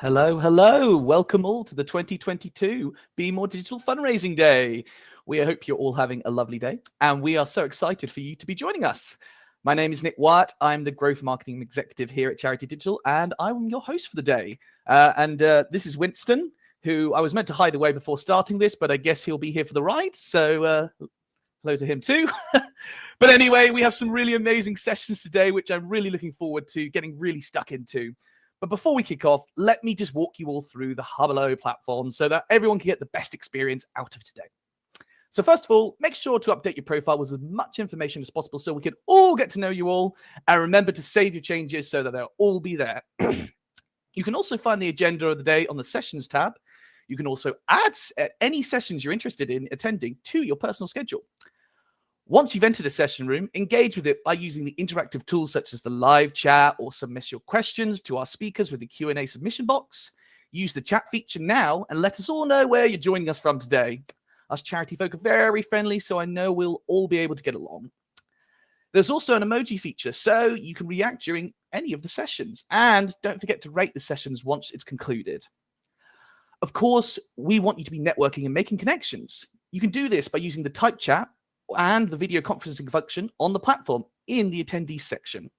Hello, hello. Welcome all to the 2022 Be More Digital Fundraising Day. We hope you're all having a lovely day, and we are so excited for you to be joining us. My name is Nick Wyatt. I'm the Growth Marketing Executive here at Charity Digital, and I'm your host for the day. This is Winston, who I was meant to hide away before starting this, but I guess he'll be here for the ride. So hello to him too. But anyway, we have some really amazing sessions today, which I'm really looking forward to getting really stuck into. But before we kick off, let me just walk you all through the Hublo platform so that everyone can get the best experience out of today. So first of all, make sure to update your profile with as much information as possible so we can all get to know you all. And remember to save your changes so that they'll all be there. You can also find the agenda of the day on the Sessions tab. You can also add any sessions you're interested in attending to your personal schedule. Once you've entered a session room, engage with it by using the interactive tools such as the live chat or submit your questions to our speakers with the Q&A submission box. Use the chat feature now and let us all know where you're joining us from today. Us charity folk are very friendly, so I know we'll all be able to get along. There's also an emoji feature, so you can react during any of the sessions. And don't forget to rate the sessions once it's concluded. Of course, we want you to be networking and making connections. You can do this by using the type chat and the video conferencing function on the platform in the attendees section.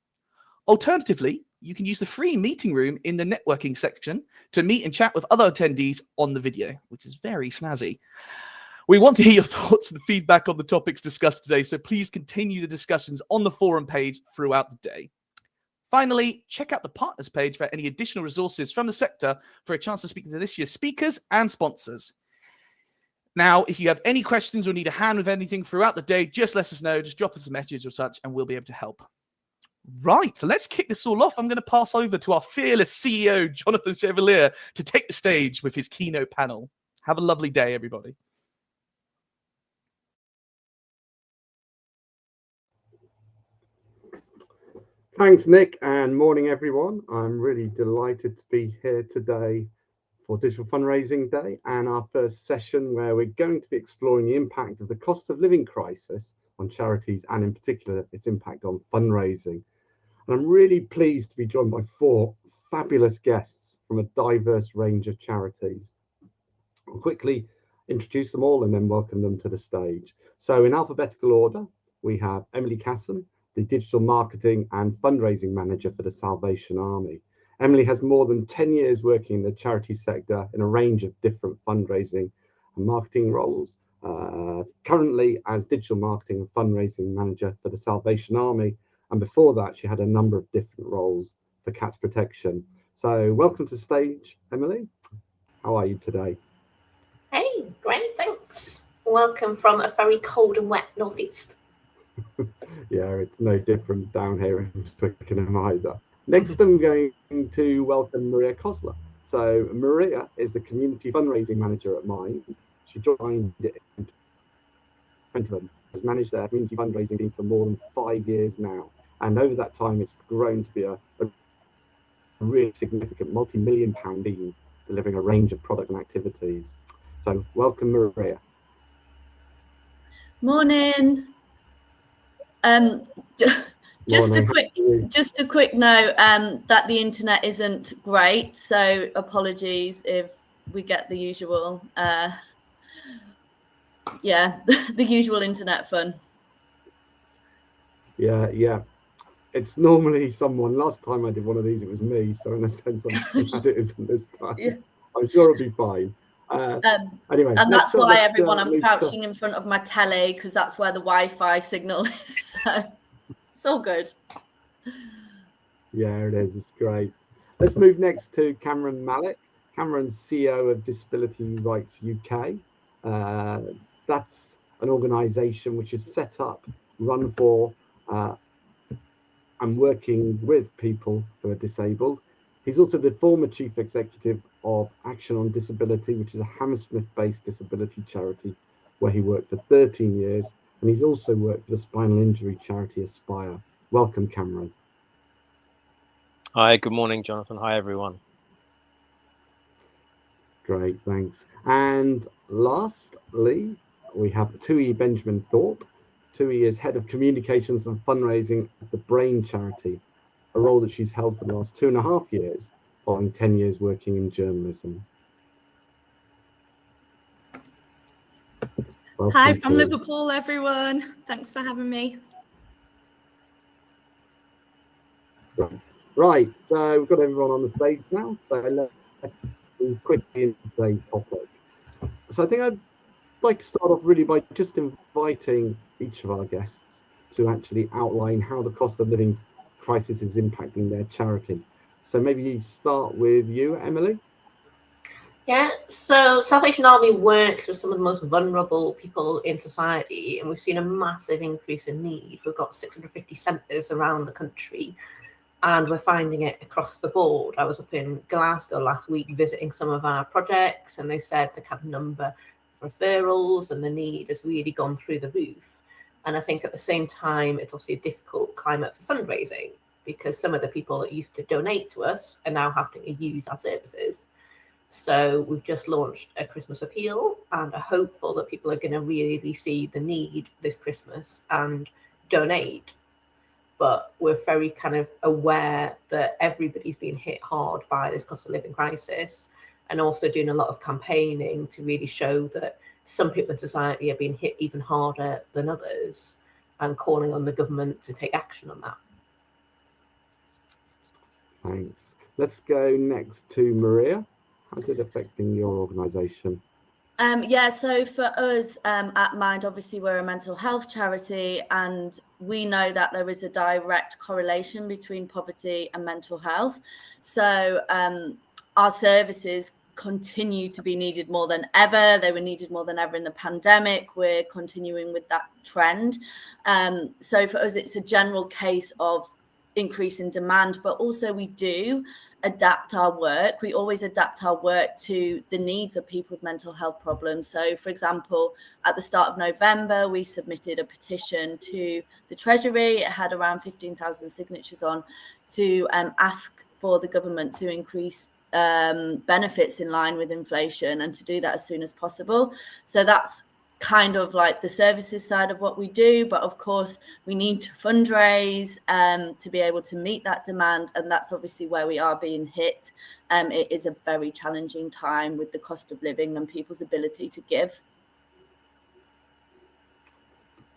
Alternatively, you can use the free meeting room in the networking section to meet and chat with other attendees on the video, which is very snazzy. We want to hear your thoughts and feedback on the topics discussed today, so please continue the discussions on the forum page throughout the day. Finally, check out the partners page for any additional resources from the sector for a chance to speak to this year's speakers and sponsors. Now, if you have any questions or need a hand with anything throughout the day, just let us know. Just drop us a message or such, and we'll be able to help. Right, so let's kick this all off. I'm going to pass over to our fearless CEO, Jonathan Chevalier, to take the stage with his keynote panel. Have a lovely day, everybody. Thanks, Nick, and morning, everyone. I'm really delighted to be here today for Digital Fundraising Day and our first session where we're going to be exploring the impact of the cost of living crisis on charities and in particular its impact on fundraising. And I'm really pleased to be joined by four fabulous guests from a diverse range of charities. I'll quickly introduce them all and then welcome them to the stage. So in alphabetical order, we have Emily Casson, the Digital Marketing and Fundraising Manager for the Salvation Army. Emily has more than 10 years working in the charity sector in a range of different fundraising and marketing roles. Currently as Digital Marketing and Fundraising Manager for the Salvation Army. And before that, she had a number of different roles for Cats Protection. So welcome to the stage, Emily. How are you today? Hey, great, thanks. Welcome from a very cold and wet northeast. Yeah, it's no different down here in Twickenham either. Next, I'm going to welcome Maria Kosler. So Maria is the Community Fundraising Manager at Mind. She joined it in 2011, has managed their community fundraising team for more than 5 years now. And over that time, it's grown to be a really significant multi-million-pound team, delivering a range of products and activities. So welcome, Maria. Morning. Just a quick note that the internet isn't great, so apologies if we get the usual the usual internet fun. Yeah, it's normally someone. Last time I did one of these, it was me, so in a sense I'm glad it isn't this time. Yeah. I'm sure it'll be fine. Anyway, and that's why I'm crouching in front of my telly, because that's where the Wi-Fi signal is, so it's all good. Yeah, it is. It's great. Let's move next to Cameron Malik. Cameron's CEO of Disability Rights UK. That's an organisation which is set up, run for, and working with people who are disabled. He's also the former chief executive of Action on Disability, which is a Hammersmith-based disability charity where he worked for 13 years. And he's also worked for the spinal injury charity Aspire. Welcome, Cameron. Hi, good morning, Jonathan. Hi, everyone. Great, thanks. And lastly, we have Tui Benjamin Thorpe. Tui is head of communications and fundraising at the Brain charity, a role that she's held for the last 2.5 years, following 10 years working in journalism. Welcome, Hi from Tui. Liverpool, everyone. Thanks for having me. Right, so we've got everyone on the stage now, so let's move quickly into today's topic. So I think I'd like to start off really by just inviting each of our guests to actually outline how the cost of living crisis is impacting their charity. So maybe you start with you, Emily. Yeah, so Salvation Army works with some of the most vulnerable people in society, and we've seen a massive increase in need. We've got 650 centres around the country, and we're finding it across the board. I was up in Glasgow last week visiting some of our projects, and they said the kind of number of referrals and the need has really gone through the roof. And I think at the same time, it's obviously a difficult climate for fundraising, because some of the people that used to donate to us are now having to use our services. So we've just launched a Christmas appeal and are hopeful that people are going to really see the need this Christmas and donate. But we're very kind of aware that everybody's been hit hard by this cost of living crisis, and also doing a lot of campaigning to really show that some people in society are being hit even harder than others, and calling on the government to take action on that. Thanks. Let's go next to Maria. How's it affecting your organisation? Yeah, so for us at Mind, obviously we're a mental health charity, and we know that there is a direct correlation between poverty and mental health. So our services continue to be needed more than ever. They were needed more than ever in the pandemic. We're continuing with that trend. So for us, it's a general case of increase in demand, but also we do adapt our work. We always adapt our work to the needs of people with mental health problems. So, for example, at the start of November, we submitted a petition to the Treasury. It had around 15,000 signatures on to ask for the government to increase benefits in line with inflation, and to do that as soon as possible. So that's kind of like the services side of what we do, but of course we need to fundraise to be able to meet that demand, and that's obviously where we are being hit. It is a very challenging time with the cost of living and people's ability to give.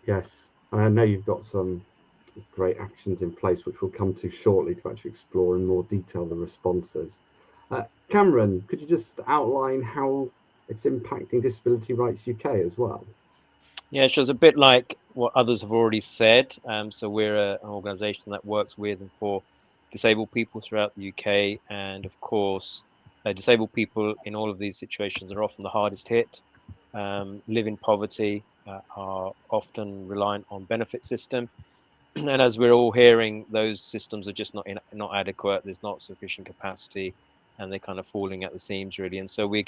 Yes, I know you've got some great actions in place, which we'll come to shortly to actually explore in more detail the responses. Cameron, could you just outline how it's impacting Disability Rights UK as well? Yeah, so it's a bit like what others have already said. So we're an organisation that works with and for disabled people throughout the UK, and of course, disabled people in all of these situations are often the hardest hit, live in poverty, are often reliant on benefit system. And as we're all hearing, those systems are just not adequate. There's not sufficient capacity, and they're kind of falling at the seams, really. And so we're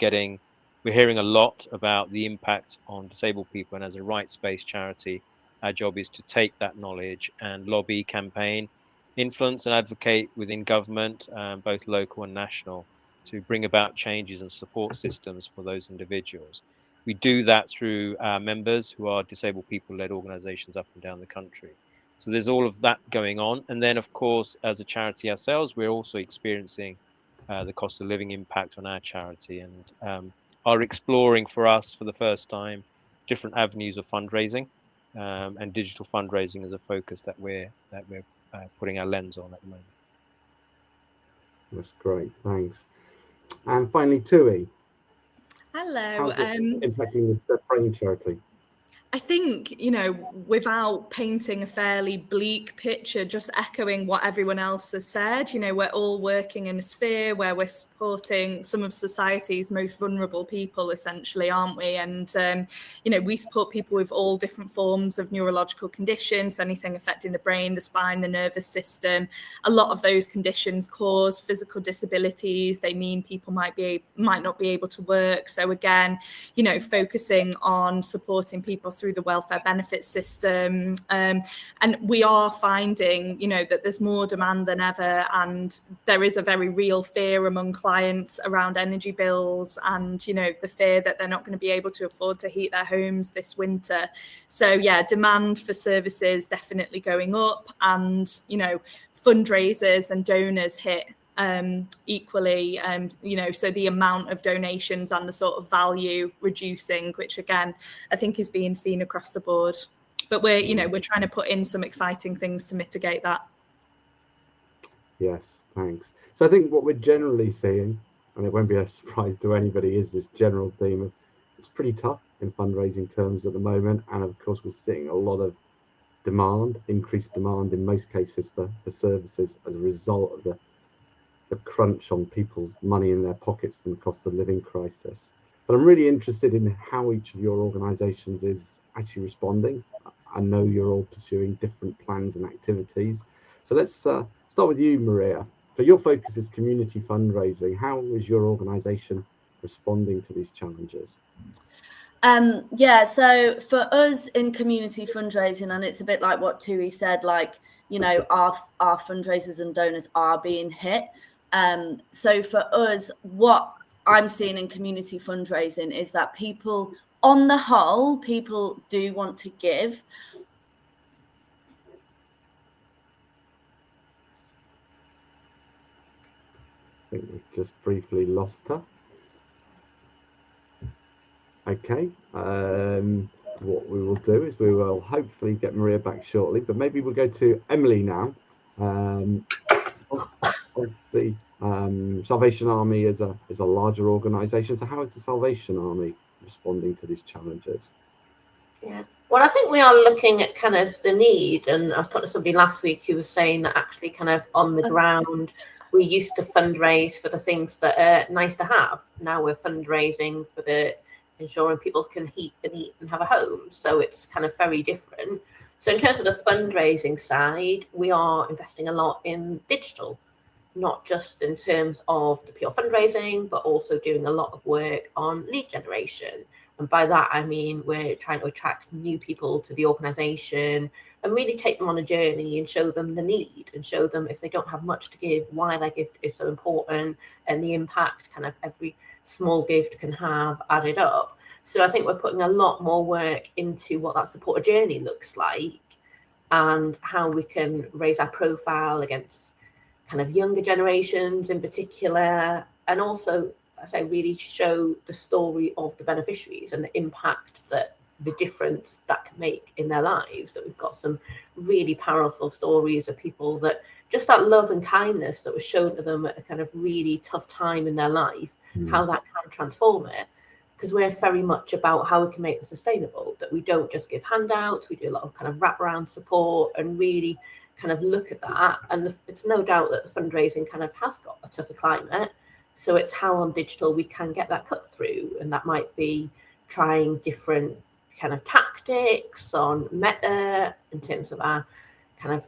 hearing a lot about the impact on disabled people. And as a rights-based charity, our job is to take that knowledge and lobby, campaign, influence, and advocate within government, both local and national, to bring about changes and support systems for those individuals. We do that through our members, who are disabled people-led organizations up and down the country. So there's all of that going on. And then, of course, as a charity ourselves, we're also experiencing the cost of living impact on our charity, and are exploring for us for the first time different avenues of fundraising, and digital fundraising as a focus that we're putting our lens on at the moment. That's great, thanks. And finally, Tui. Hello. How's it impacting the Brain charity? I think, without painting a fairly bleak picture, just echoing what everyone else has said, we're all working in a sphere where we're supporting some of society's most vulnerable people, essentially, aren't we? And, we support people with all different forms of neurological conditions, anything affecting the brain, the spine, the nervous system. A lot of those conditions cause physical disabilities. They mean people might not be able to work. So again, focusing on supporting people through the welfare benefits system. And we are finding, that there's more demand than ever. And there is a very real fear among clients around energy bills and, the fear that they're not going to be able to afford to heat their homes this winter. So, yeah, demand for services definitely going up, and, fundraisers and donors hit equally, and so the amount of donations and the sort of value reducing, which again I think is being seen across the board. But we're trying to put in some exciting things to mitigate that. Yes, thanks. So I think what we're generally seeing, and it won't be a surprise to anybody, is this general theme of it's pretty tough in fundraising terms at the moment, and of course we're seeing a lot of demand, increased demand in most cases for services as a result of the crunch on people's money in their pockets from the cost of living crisis. But I'm really interested in how each of your organisations is actually responding. I know you're all pursuing different plans and activities. So let's start with you, Maria. So your focus is community fundraising. How is your organisation responding to these challenges? So for us in community fundraising, and it's a bit like what Tui said, like, our fundraisers and donors are being hit. So for us, what I'm seeing in community fundraising is that people, on the whole, people do want to give. I think we've just briefly lost her. Okay, what we will do is we will hopefully get Maria back shortly, but maybe we'll go to Emily now. Obviously, Salvation Army is a larger organisation. So how is the Salvation Army responding to these challenges? Yeah, well, I think we are looking at kind of the need, and I was talking to somebody last week who was saying that actually kind of on the ground, we used to fundraise for the things that are nice to have. Now we're fundraising for the ensuring people can heat and eat and have a home. So it's kind of very different. So in terms of the fundraising side, we are investing a lot in digital, not just in terms of the pure fundraising, but also doing a lot of work on lead generation. And by that, I mean, we're trying to attract new people to the organisation and really take them on a journey and show them the need and show them if they don't have much to give, why their gift is so important and the impact kind of every small gift can have added up. So I think we're putting a lot more work into what that supporter journey looks like and how we can raise our profile against kind of younger generations in particular, and also, as I really show the story of the beneficiaries and the impact that the difference that can make in their lives. That we've got some really powerful stories of people that just that love and kindness that was shown to them at a kind of really tough time in their life, how that can transform it. Because we're very much about how we can make it sustainable, that we don't just give handouts, we do a lot of kind of wraparound support and really kind of look at that. And it's no doubt that the fundraising kind of has got a tougher climate. So it's how on digital we can get that cut through. And that might be trying different kind of tactics on Meta in terms of our kind of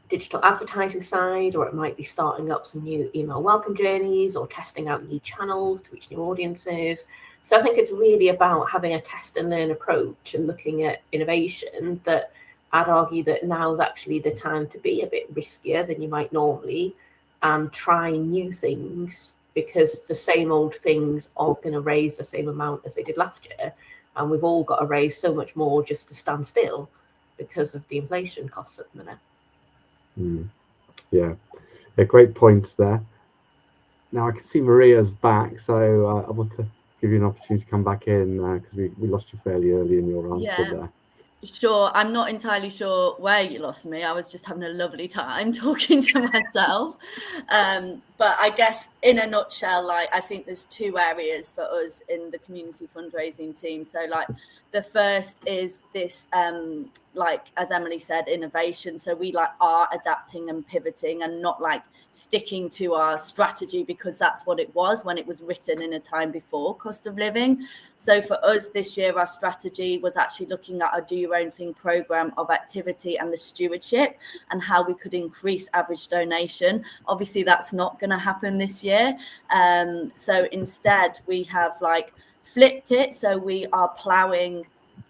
digital advertising side, or it might be starting up some new email welcome journeys or testing out new channels to reach new audiences. So I think it's really about having a test and learn approach and looking at innovation that I'd argue that now is actually the time to be a bit riskier than you might normally and try new things, because the same old things aren't going to raise the same amount as they did last year. And we've all got to raise so much more just to stand still because of the inflation costs at the minute. Yeah, great points there. Now I can see Maria's back, so I want to give you an opportunity to come back in because we lost you fairly early in your answer there. Sure, I'm not entirely sure where you lost me. I was just having a lovely time talking to myself. But I guess in a nutshell, like I think there's two areas for us in the community fundraising team. So like the first is this, like as Emily said, innovation. So we like are adapting and pivoting and not like sticking to our strategy because that's what it was when it was written in a time before cost of living. So for us this year, our strategy was actually looking at our Do Your Own Thing program of activity and the stewardship and how we could increase average donation. Obviously that's not going to happen this year. So instead we have like flipped it. So we are ploughing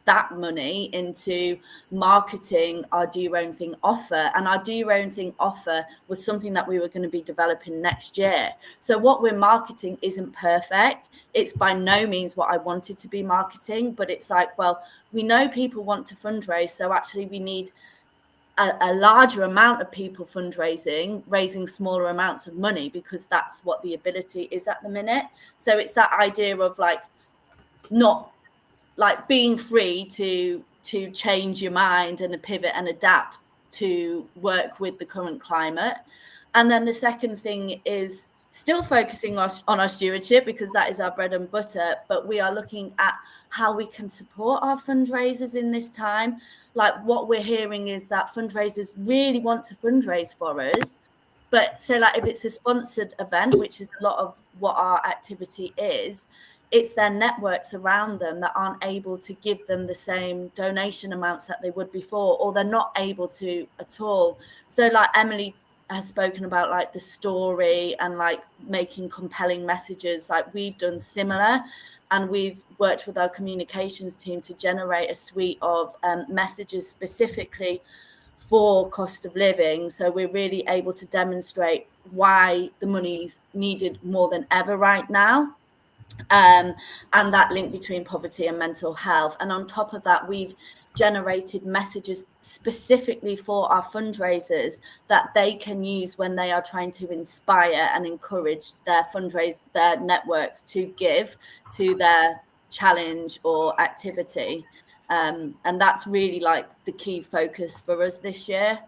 that money into marketing our Do Your Own Thing offer. And our Do Your Own Thing offer was something that we were going to be developing next year. So what we're marketing isn't perfect. It's by no means what I wanted to be marketing, but it's like, well, we know people want to fundraise. So actually we need a larger amount of people fundraising, raising smaller amounts of money, because that's what the ability is at the minute. So it's that idea of like not like being free to change your mind and pivot and adapt to work with the current climate. And then the second thing is still focusing on our stewardship, because that is our bread and butter, but we are looking at how we can support our fundraisers in this time. Like what we're hearing is that fundraisers really want to fundraise for us, but so like if it's a sponsored event, which is a lot of what our activity is, it's their networks around them that aren't able to give them the same donation amounts that they would before, or they're not able to at all. So like Emily has spoken about like the story and like making compelling messages, like we've done similar, and we've worked with our communications team to generate a suite of messages specifically for cost of living. So we're really able to demonstrate why the money's needed more than ever right now, and that link between poverty and mental health. And on top of that, we've generated messages specifically for our fundraisers that they can use when they are trying to inspire and encourage their networks to give to their challenge or activity. And that's really like the key focus for us this year.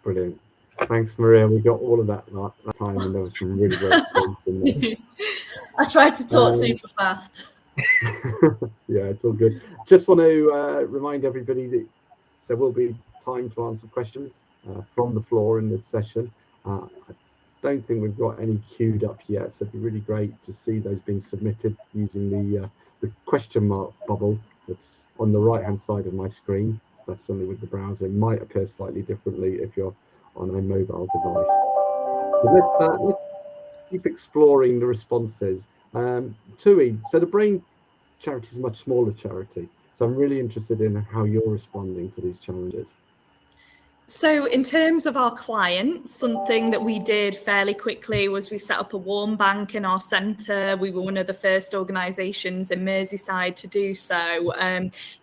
Brilliant. Thanks, Maria. We got all of that time, and there was some really great points in there. I tried to talk super fast. Yeah, it's all good. Just want to remind everybody that there will be time to answer questions from the floor in this session. I don't think we've got any queued up yet, so it'd be really great to see those being submitted using the question mark bubble that's on the right hand side of my screen. That's something with the browser. It might appear slightly differently if you're on a mobile device. So let's keep exploring the responses. Tui, so the Brain charity is a much smaller charity, so I'm really interested in how you're responding to these challenges. So in terms of our clients, something that we did fairly quickly was we set up a warm bank in our centre. We were one of the first organisations in Merseyside to do so.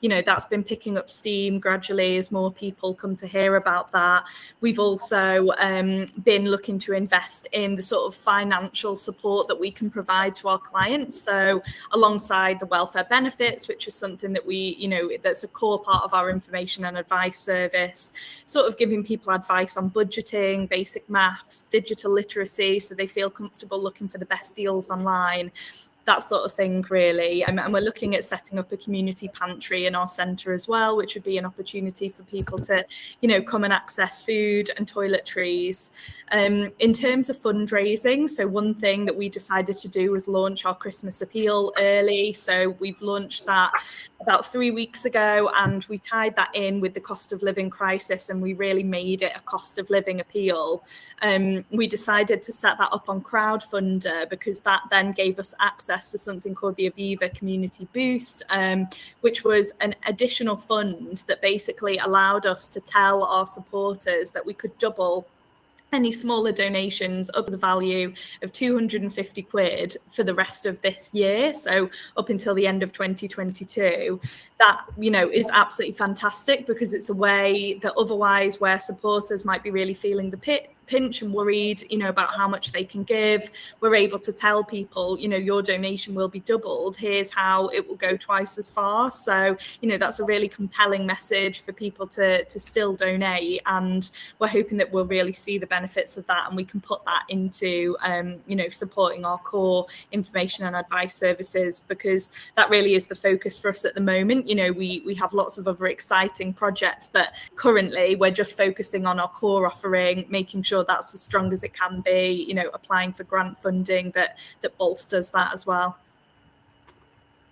That's been picking up steam gradually as more people come to hear about that. We've also been looking to invest in the sort of financial support that we can provide to our clients. So alongside the welfare benefits, which is something that that's a core part of our information and advice service, sort of giving people advice on budgeting, basic maths, digital literacy, so they feel comfortable looking for the best deals online, that sort of thing, really. And we're looking at setting up a community pantry in our centre as well, which would be an opportunity for people to, come and access food and toiletries. In terms of fundraising, so one thing that we decided to do was launch our Christmas appeal early. So we've launched that about 3 weeks ago, and we tied that in with the cost of living crisis, and we really made it a cost of living appeal. We decided to set that up on Crowdfunder because that then gave us access to something called the Aviva Community Boost, which was an additional fund that basically allowed us to tell our supporters that we could double any smaller donations up to the value of 250 quid for the rest of this year, so up until the end of 2022. That, is absolutely fantastic, because it's a way that otherwise where supporters might be really feeling the pinch and worried, about how much they can give, we're able to tell people, your donation will be doubled. Here's how it will go twice as far. So, that's a really compelling message for people to still donate. And we're hoping that we'll really see the benefits of that, and we can put that into, supporting our core information and advice services, because that really is the focus for us at the moment. We have lots of other exciting projects, but currently we're just focusing on our core offering, making sure that's as strong as it can be, applying for grant funding that bolsters that as well.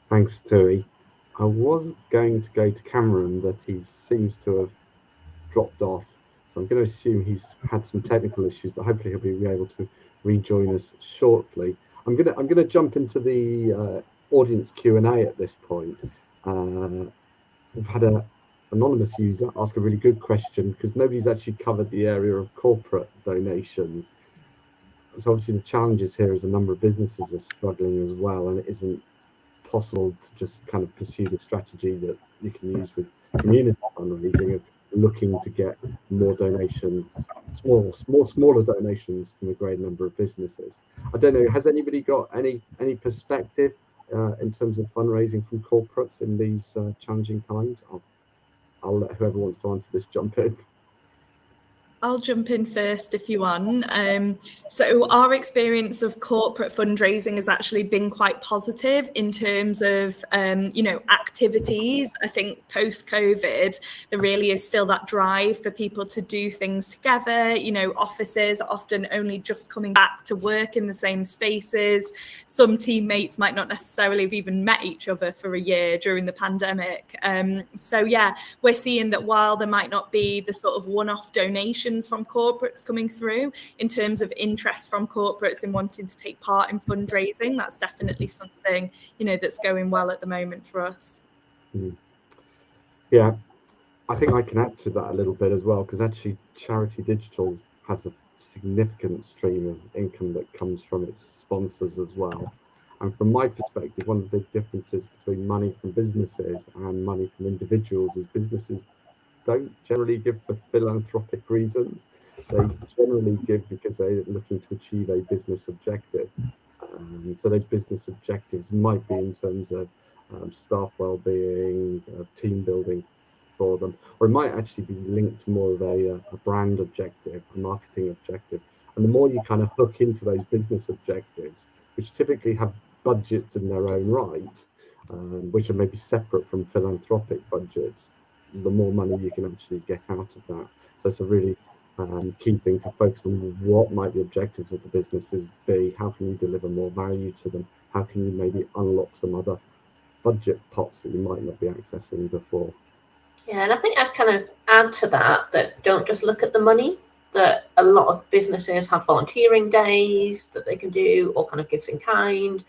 Thanks, Tui. I was going to go to Cameron, but he seems to have dropped off, so I'm going to assume he's had some technical issues, but hopefully he'll be able to rejoin us shortly. I'm going to jump into the audience Q&A at this point. We've had an anonymous user ask a really good question, because nobody's actually covered the area of corporate donations. So obviously the challenges here is a number of businesses are struggling as well, and it isn't possible to just kind of pursue the strategy that you can use with community fundraising of looking to get more donations, smaller donations from a great number of businesses. I don't know, has anybody got any perspective in terms of fundraising from corporates in these challenging times? I'll let whoever wants to answer this jump in. I'll jump in first if you want. So our experience of corporate fundraising has actually been quite positive in terms of, activities. I think post-COVID, there really is still that drive for people to do things together. Offices are often only just coming back to work in the same spaces. Some teammates might not necessarily have even met each other for a year during the pandemic. We're seeing that while there might not be the sort of one-off donation from corporates coming through in terms of interest from corporates in wanting to take part in fundraising, that's definitely something that's going well at the moment for us. Yeah, I think I can add to that a little bit as well, because actually Charity Digital has a significant stream of income that comes from its sponsors as well. And from my perspective, one of the big differences between money from businesses and money from individuals is businesses don't generally give for philanthropic reasons. They generally give because they're looking to achieve a business objective. So those business objectives might be in terms of staff well-being, team building for them, or it might actually be linked to more of a brand objective, a marketing objective. And the more you kind of hook into those business objectives, which typically have budgets in their own right, which are maybe separate from philanthropic budgets, the more money you can actually get out of that. So it's a really key thing to focus on. What might the objectives of the businesses be? How can you deliver more value to them? How can you maybe unlock some other budget pots that you might not be accessing before? Yeah, and I think I'd kind of add to that don't just look at the money, that a lot of businesses have volunteering days that they can do, or kind of gifts in kind.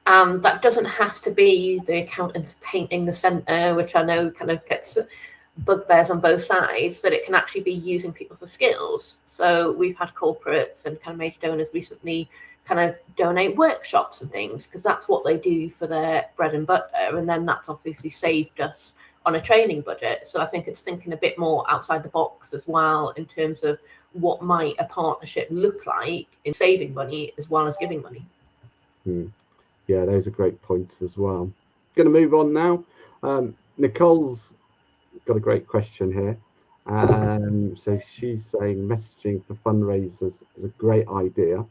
And that doesn't have to be the accountants painting the centre, which I know kind of gets bugbears on both sides, that it can actually be using people for skills. So we've had corporates and kind of major donors recently kind of donate workshops and things, because that's what they do for their bread and butter. And then that's obviously saved us on a training budget. So I think it's thinking a bit more outside the box as well in terms of what might a partnership look like in saving money as well as giving money. Yeah, those are great points as well. Going to move on now. Nicole's got a great question here. So she's saying messaging for fundraisers is a great idea.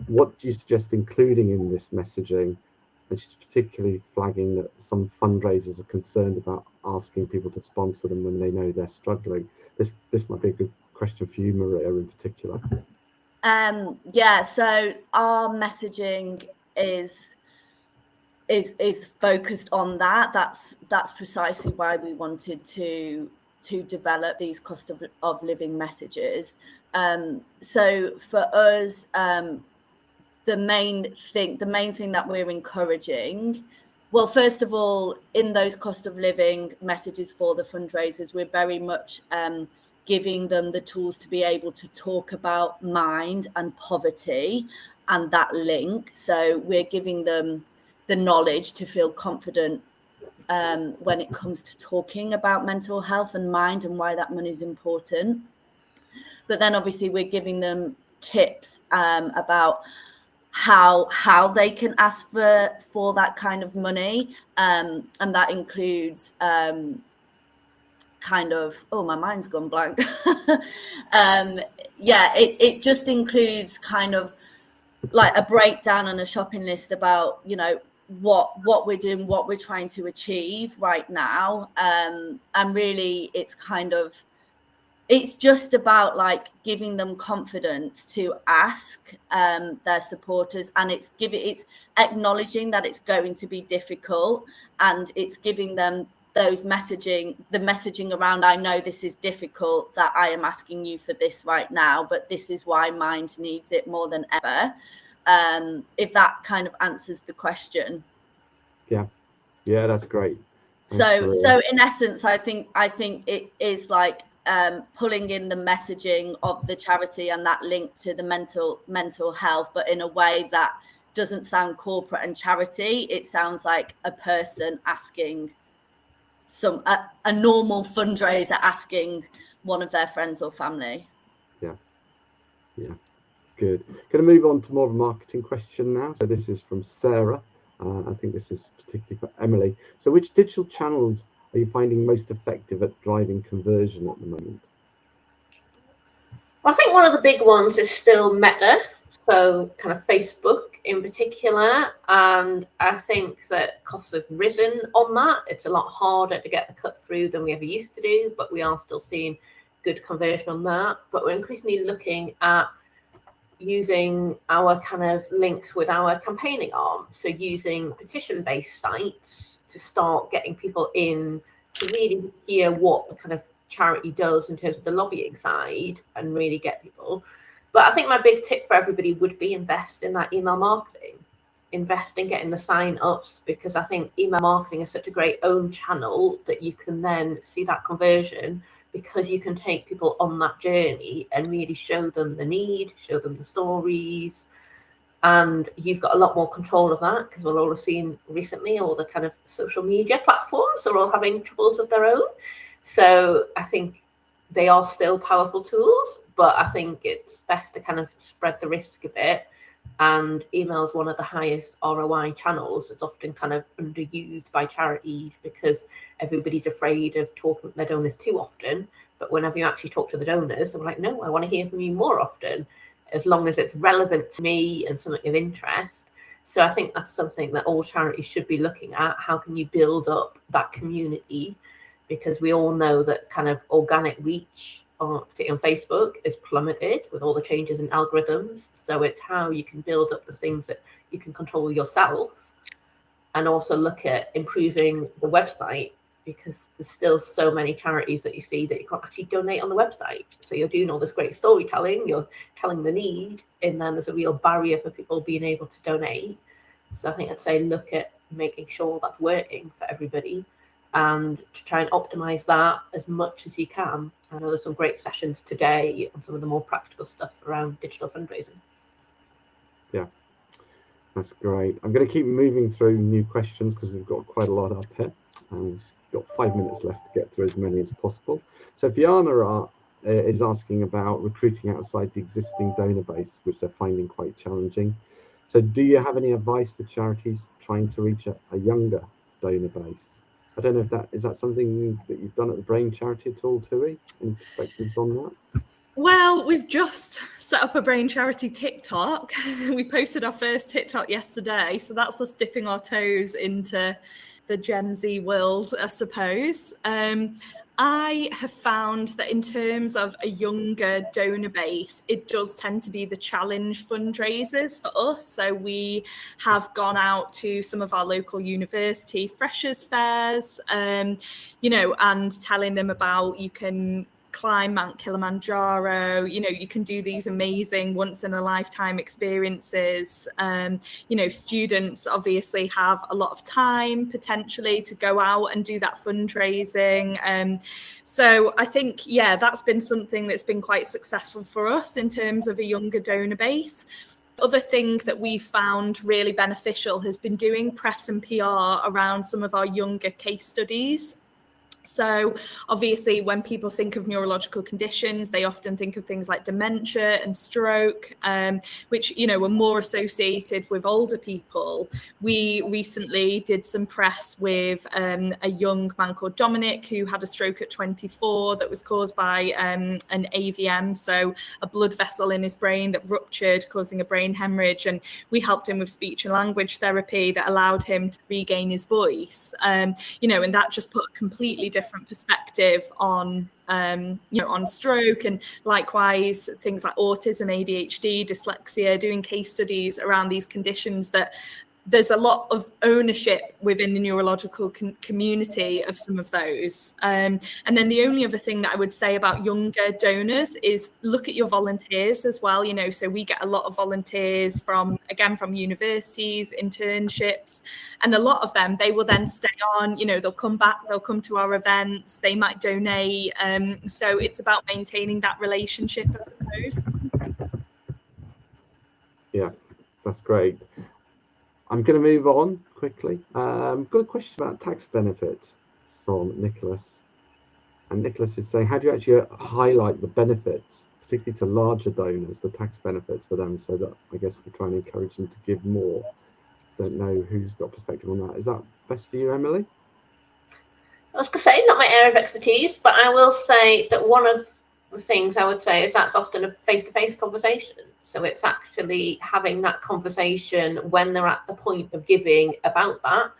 What do you suggest including in this messaging? And she's particularly flagging that some fundraisers are concerned about asking people to sponsor them when they know they're struggling. This might be a good question for you, Maria, in particular. So our messaging is focused on that. That's precisely why we wanted to develop these cost of living messages. So for us, the main thing that we're encouraging, well, first of all, in those cost of living messages for the fundraisers, we're very much giving them the tools to be able to talk about mind and poverty and that link. So we're giving them the knowledge to feel confident when it comes to talking about mental health and mind and why that money is important. But then obviously we're giving them tips about how they can ask for that kind of money, and that includes my mind's gone blank. It just includes kind of like a breakdown and a shopping list about what we're doing, what we're trying to achieve right now, and really it's just about like giving them confidence to ask their supporters, and it's acknowledging that it's going to be difficult, and it's giving them the messaging around, I know this is difficult, that I am asking you for this right now, but this is why Mind needs it more than ever. If that kind of answers the question. Yeah, that's great. So in essence, I think it is like pulling in the messaging of the charity and that link to the mental health, but in a way that doesn't sound corporate and charity. It sounds like a person asking a normal fundraiser asking one of their friends or family. Yeah, good. Going to move on to more of a marketing question now. So this is from Sarah. I think this is particularly for Emily. So which digital channels are you finding most effective at driving conversion at the moment? I think one of the big ones is still Meta, so kind of Facebook in particular. And I think that costs have risen on that. It's a lot harder to get the cut through than we ever used to do, but we are still seeing good conversion on that. But we're increasingly looking at using our kind of links with our campaigning arm. So using petition-based sites to start getting people in to really hear what the kind of charity does in terms of the lobbying side and really get people. But I think my big tip for everybody would be invest in that email marketing, invest in getting the sign-ups, because I think email marketing is such a great own channel that you can then see that conversion, because you can take people on that journey and really show them the need, show them the stories. And you've got a lot more control of that, because we're all seeing recently all the kind of social media platforms are all having troubles of their own. So I think they are still powerful tools, but I think it's best to kind of spread the risk a bit. And email is one of the highest ROI channels. It's often kind of underused by charities because everybody's afraid of talking to their donors too often. But whenever you actually talk to the donors, they're like, no, I want to hear from you more often, as long as it's relevant to me and something of interest. So I think that's something that all charities should be looking at. How can you build up that community? Because we all know that kind of organic reach, particularly on Facebook, is plummeted with all the changes in algorithms. So it's how you can build up the things that you can control yourself, and also look at improving the website, because there's still so many charities that you see that you can't actually donate on the website. So you're doing all this great storytelling, you're telling the need, and then there's a real barrier for people being able to donate. So I think I'd say look at making sure that's working for everybody, and to try and optimize that as much as you can. I know there's some great sessions today on some of the more practical stuff around digital fundraising. Yeah, that's great. I'm going to keep moving through new questions because we've got quite a lot up here, and we've got 5 minutes left to get through as many as possible. So Fiona is asking about recruiting outside the existing donor base, which they're finding quite challenging. So do you have any advice for charities trying to reach a younger donor base? I don't know if that is something that you've done at the Brain Charity at all, Tui? Any perspectives on that? Well, we've just set up a Brain Charity TikTok. We posted our first TikTok yesterday, so that's us dipping our toes into the Gen Z world, I suppose. I have found that in terms of a younger donor base, it does tend to be the challenge fundraisers for us. So we have gone out to some of our local university freshers fairs, and telling them about, you can climb Mount Kilimanjaro, you can do these amazing once in a lifetime experiences. Students obviously have a lot of time potentially to go out and do that fundraising. So I think, that's been something that's been quite successful for us in terms of a younger donor base. Other thing that we've found really beneficial has been doing press and PR around some of our younger case studies. So obviously, when people think of neurological conditions, they often think of things like dementia and stroke, which, are more associated with older people. We recently did some press with a young man called Dominic, who had a stroke at 24 that was caused by an AVM, so a blood vessel in his brain that ruptured, causing a brain hemorrhage. And we helped him with speech and language therapy that allowed him to regain his voice. And that just put a completely different perspective on on stroke, and likewise things like autism, ADHD, dyslexia, doing case studies around these conditions that there's a lot of ownership within the neurological community of some of those. And then the only other thing that I would say about younger donors is look at your volunteers as well. So we get a lot of volunteers from universities, internships, and a lot of them, they will then stay on, they'll come back, they'll come to our events, they might donate. So it's about maintaining that relationship, I suppose. Yeah, that's great. I'm going to move on quickly. I've got a question about tax benefits. from Nicholas. And Nicholas is saying, how do you actually highlight the benefits, particularly to larger donors, the tax benefits for them, so that I guess we try and encourage them to give more? Don't know who's got perspective on that. Is that best for you, Emily? I was going to say, not my area of expertise, but I will say that one of the things I would say is that's often a face-to-face conversation. So it's actually having that conversation when they're at the point of giving about that,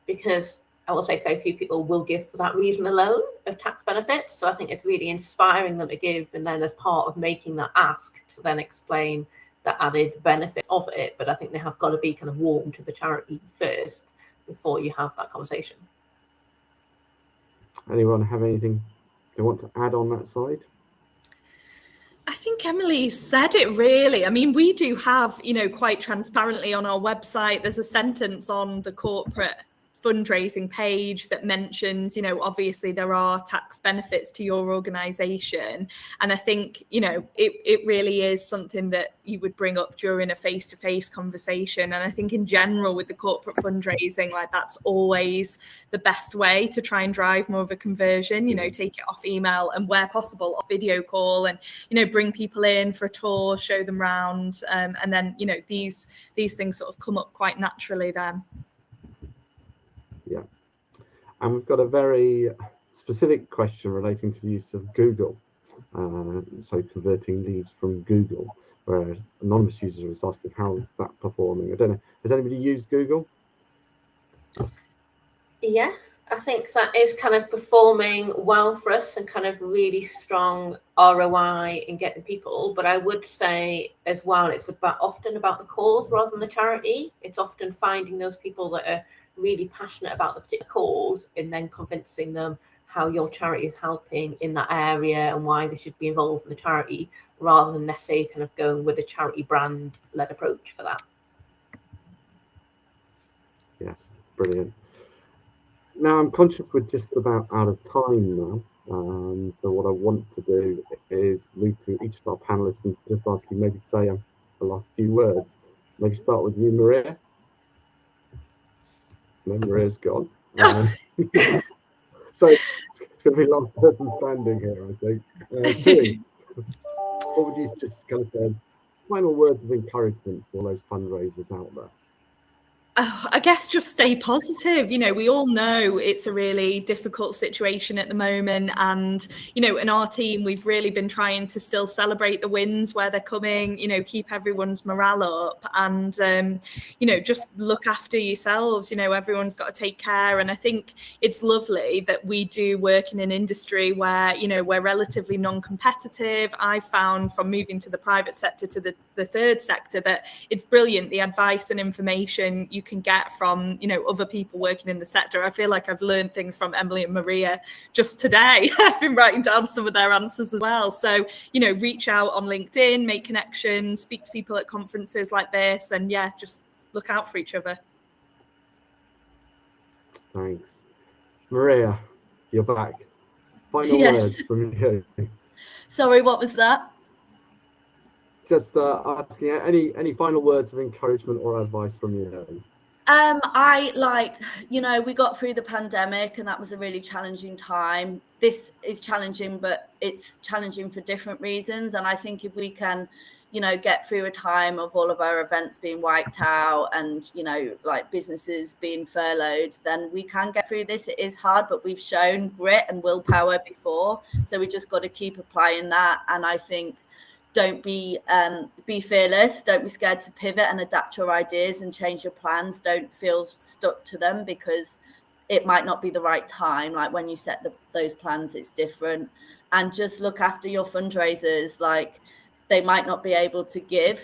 because I will say very few people will give for that reason alone of tax benefits. So I think it's really inspiring them to give, and then as part of making that ask to then explain the added benefit of it. But I think they have got to be kind of warm to the charity first before you have that conversation. Anyone have anything they want to add on that side? I think Emily said it really. I mean, we do have, quite transparently on our website, there's a sentence on the corporate fundraising page that mentions, obviously there are tax benefits to your organization. And I think, it really is something that you would bring up during a face-to-face conversation. And I think in general with the corporate fundraising, like that's always the best way to try and drive more of a conversion, take it off email and where possible off video call, and, bring people in for a tour, show them around. And then, these things sort of come up quite naturally then. Yeah, and we've got a very specific question relating to the use of Google. So converting leads from Google, where an anonymous user is asking how is that performing. I don't know, has anybody used Google? Yeah, I think that is kind of performing well for us and kind of really strong ROI in getting people. But I would say as well, it's often about the cause rather than the charity. It's often finding those people that are really passionate about the particular cause and then convincing them how your charity is helping in that area and why they should be involved in the charity, rather than necessarily kind of going with a charity brand led approach for that. Yes, brilliant. Now I'm conscious we're just about out of time now. So what I want to do is move through each of our panelists and just ask you maybe say the last few words. Maybe start with you, Maria. No, Maria's gone. So it's going to be a long person standing here, I think. Tilly, what would you just kind of say? Final words of encouragement for those fundraisers out there? I guess just stay positive. We all know it's a really difficult situation at the moment. And, in our team, we've really been trying to still celebrate the wins where they're coming, keep everyone's morale up and, just look after yourselves. Everyone's got to take care. And I think it's lovely that we do work in an industry where, we're relatively non-competitive. I found from moving to the private sector to the third sector that it's brilliant, the advice and information you can get from other people working in the sector. I feel like I've learned things from Emily and Maria just today. I've been writing down some of their answers as well. So reach out on LinkedIn, make connections, speak to people at conferences like this, and just look out for each other. Thanks. Maria, you're back. Final words from you. Sorry, what was that? Just asking any final words of encouragement or advice from you. We got through the pandemic and that was a really challenging time. This is challenging, but it's challenging for different reasons. And I think if we can, get through a time of all of our events being wiped out and, businesses being furloughed, then we can get through this. It is hard, but we've shown grit and willpower before. So we just got to keep applying that. And I think don't be fearless. Don't be scared to pivot and adapt your ideas and change your plans. Don't feel stuck to them because it might not be the right time. Like when you set those plans, it's different. And just look after your fundraisers. Like they might not be able to give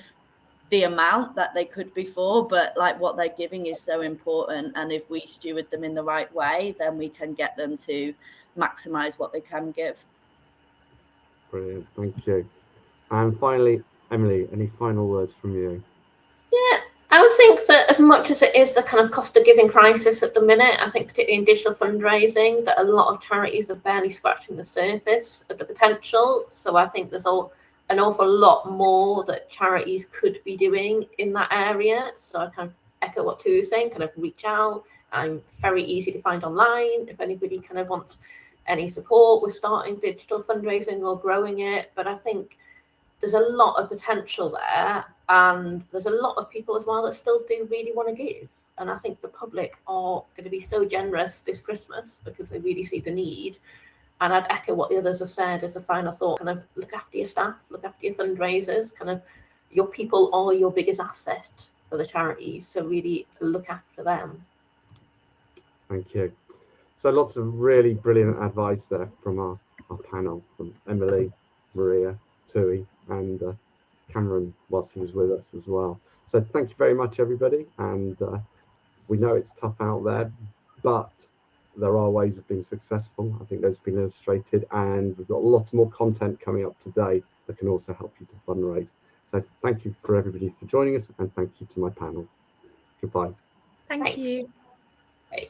the amount that they could before, but like what they're giving is so important. And if we steward them in the right way, then we can get them to maximize what they can give. Brilliant. Thank you. And finally, Emily, any final words from you? Yeah, I would think that as much as it is the kind of cost of giving crisis at the minute, I think particularly in digital fundraising, that a lot of charities are barely scratching the surface of the potential. So I think there's an awful lot more that charities could be doing in that area. So I kind of echo what Tu was saying, kind of reach out, I'm very easy to find online if anybody kind of wants any support with starting digital fundraising or growing it. But I think there's a lot of potential there, and there's a lot of people as well that still do really want to give. And I think the public are going to be so generous this Christmas because they really see the need. And I'd echo what the others have said as a final thought, kind of look after your staff, look after your fundraisers, kind of your people are your biggest asset for the charities. So really look after them. Thank you. So lots of really brilliant advice there from our panel, from Emily, Maria, Tui, and Cameron, whilst he was with us as well. So thank you very much, everybody. And we know it's tough out there, but there are ways of being successful. I think those have been illustrated, and we've got lots more content coming up today that can also help you to fundraise. So thank you for everybody for joining us, and thank you to my panel. Goodbye. Thank Thanks. you. Bye.